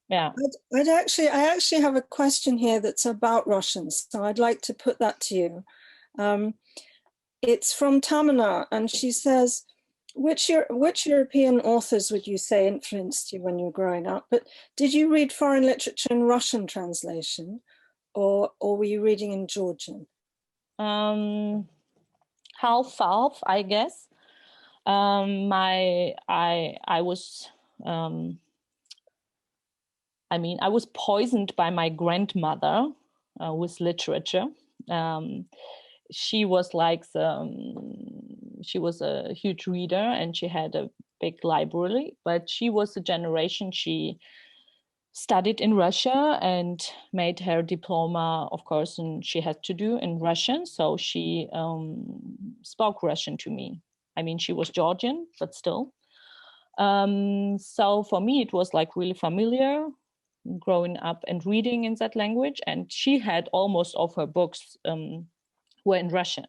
yeah, I actually have a question here that's about Russians, so I'd like to put that to you. It's from Tamina, and she says, which European authors would you say influenced you when you were growing up? But did you read foreign literature in Russian translation, or were you reading in Georgian? Half, I guess. I was poisoned by my grandmother with literature. She was she was a huge reader, and she had a big library, but she was the generation, she studied in Russia and made her diploma, of course, and she had to do in Russian. So she spoke Russian to me. I mean, she was Georgian, but still. So for me, it was like really familiar growing up and reading in that language. And she had almost all of her books were in Russian.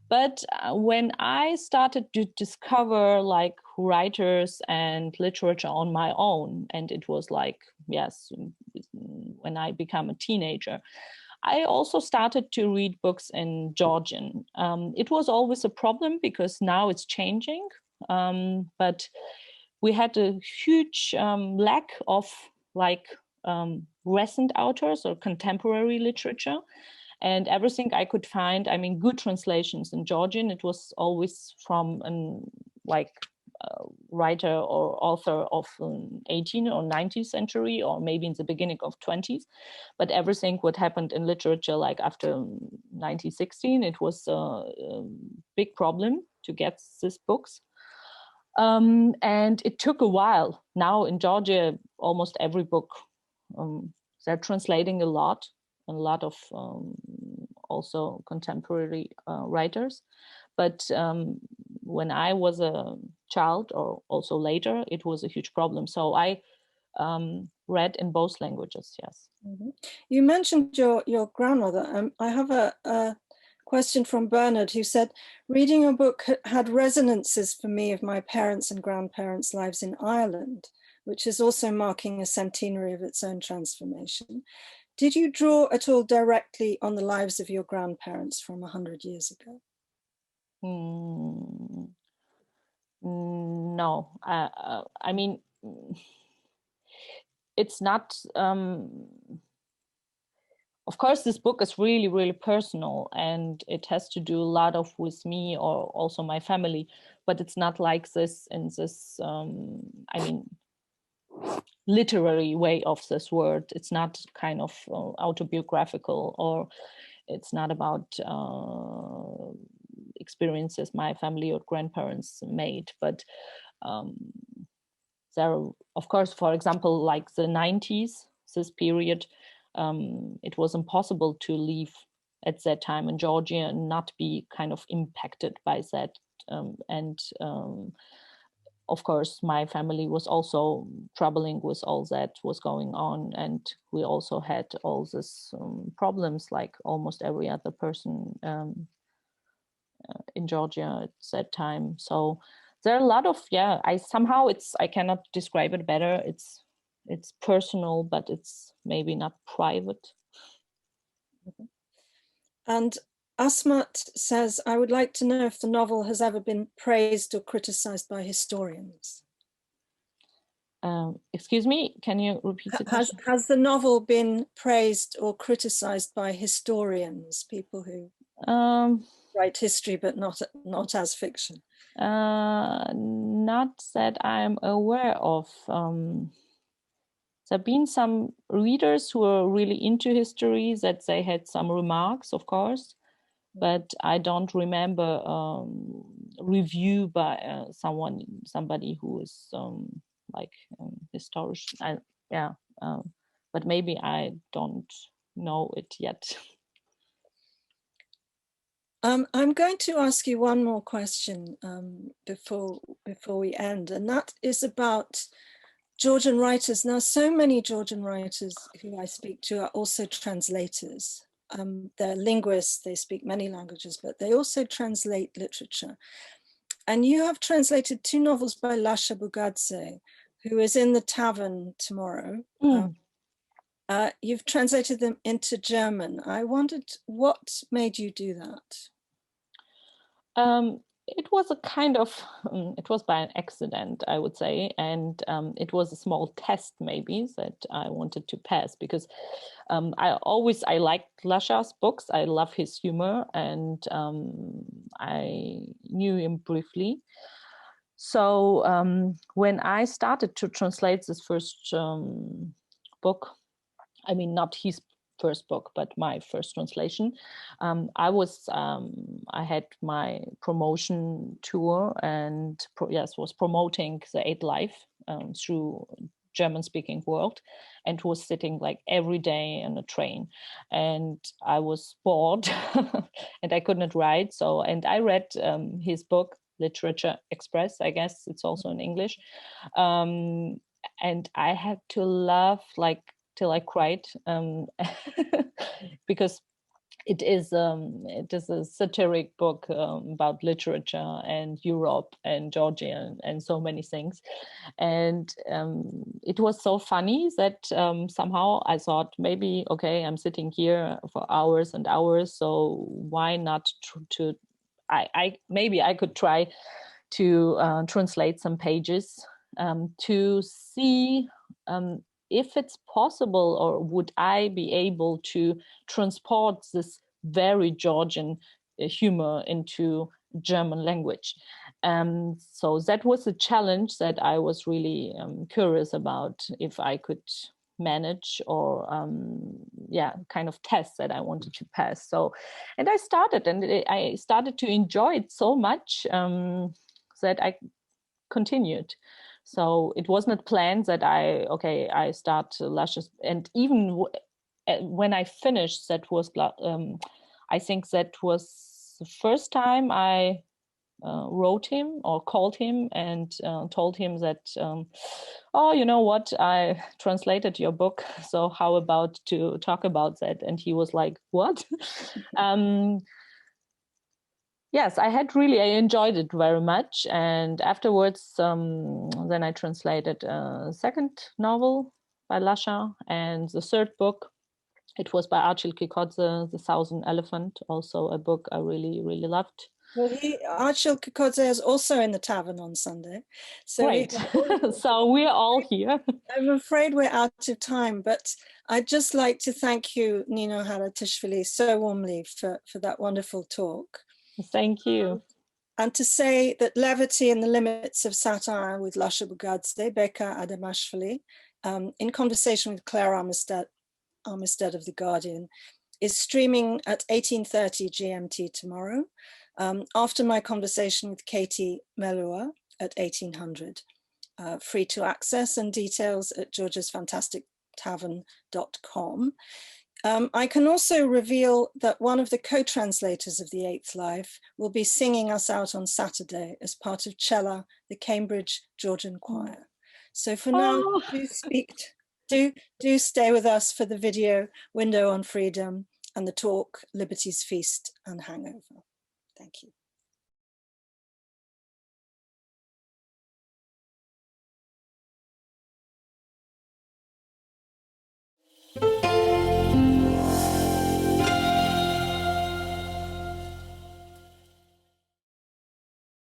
But when I started to discover like writers and literature on my own, and it was like, yes, when I became a teenager, I also started to read books in Georgian. It was always a problem because now it's changing, but we had a huge lack of like recent authors or contemporary literature. And everything I could find, I mean, good translations in Georgian, it was always from writer or author of 18th or 19th century, or maybe in the beginning of 20s. But everything what happened in literature, like after 1916, it was a big problem to get these books. And it took a while. Now in Georgia, almost every book, they're translating a lot of also contemporary writers. But when I was a child, or also later, it was a huge problem. So I read in both languages, yes. Mm-hmm. You mentioned your grandmother. I have a question from Bernard, who said, reading a book had resonances for me of my parents' and grandparents' lives in Ireland, which is also marking a centenary of its own transformation. Did you draw at all directly on the lives of your grandparents from 100 years ago? No, I mean, it's not, of course, this book is really, really personal, and it has to do a lot with me or also my family, but it's not like this in this, literary way of this word. It's not kind of autobiographical, or it's not about experiences my family or grandparents made. But there are, of course, for example, like the 90s, this period, it was impossible to live at that time in Georgia and not be kind of impacted by that. of course, my family was also troubling with all that was going on, and we also had all these problems like almost every other person in Georgia at that time. So there are a lot of, I cannot describe it better. It's personal, but it's maybe not private. And Asmat says, I would like to know if the novel has ever been praised or criticized by historians. Excuse me, can you repeat the question? Has the novel been praised or criticized by historians, people who write history but not as fiction? Not that I'm aware of. There have been some readers who are really into history that they had some remarks, of course, but I don't remember review by somebody who is historian. But maybe I don't know it yet. I'm going to ask you one more question before we end, and that is about Georgian writers. Now, so many Georgian writers who I speak to are also translators. They're linguists, they speak many languages, but they also translate literature. And you have translated 2 novels by Lasha Bugadze, who is in the tavern tomorrow. You've translated them into German. I wondered what made you do that? It was a kind of, it was by an accident, I would say. And it was a small test maybe that I wanted to pass, because I liked Lasha's books. I love his humor, and I knew him briefly. So when I started to translate this first book, I mean, not his first book, but my first translation, I had my promotion tour and was promoting the Eight Life through German-speaking world, and was sitting like every day on a train, and I was bored and I could not write. And I read his book Literature Express, I guess it's also in English, and I had to laugh till I cried, because it is a satiric book about literature and Europe and Georgia and so many things. And it was so funny that somehow I thought, maybe, okay, I'm sitting here for hours and hours, so why not maybe I could try to translate some pages to see if it's possible, or would I be able to transport this very Georgian humor into German language. So that was a challenge that I was really curious about, if I could manage, or kind of test that I wanted to pass. So, and I started to enjoy it so much that I continued. So it was not planned that I start Lashes, and even when I finished, that was I think that was the first time I wrote him or called him and told him that, oh, you know what, I translated your book, so how about to talk about that? And he was like, what? Yes, I enjoyed it very much. And afterwards, then I translated a second novel by Lasha, and the third book, it was by Archil Kikodze, The Thousand Elephant, also a book I really, really loved. Well, Archil Kikodze is also in the tavern on Sunday. So great. So we're all here. I'm afraid we're out of time, but I'd just like to thank you, Nino Haratischvili, so warmly for that wonderful talk. Thank you. And to say that Levity and the Limits of Satire with Lasha Bugadze, Beka Adamashvili, in conversation with Claire Armistead of The Guardian, is streaming at 18:30 GMT tomorrow, after my conversation with Katie Melua at 1800. Free to access, and details at georgiasfantastictavern.com. I can also reveal that one of the co-translators of The Eighth Life will be singing us out on Saturday as part of Cella, the Cambridge Georgian Choir. So for now, do stay with us for the video Window on Freedom and the talk Liberty's Feast and Hangover. Thank you.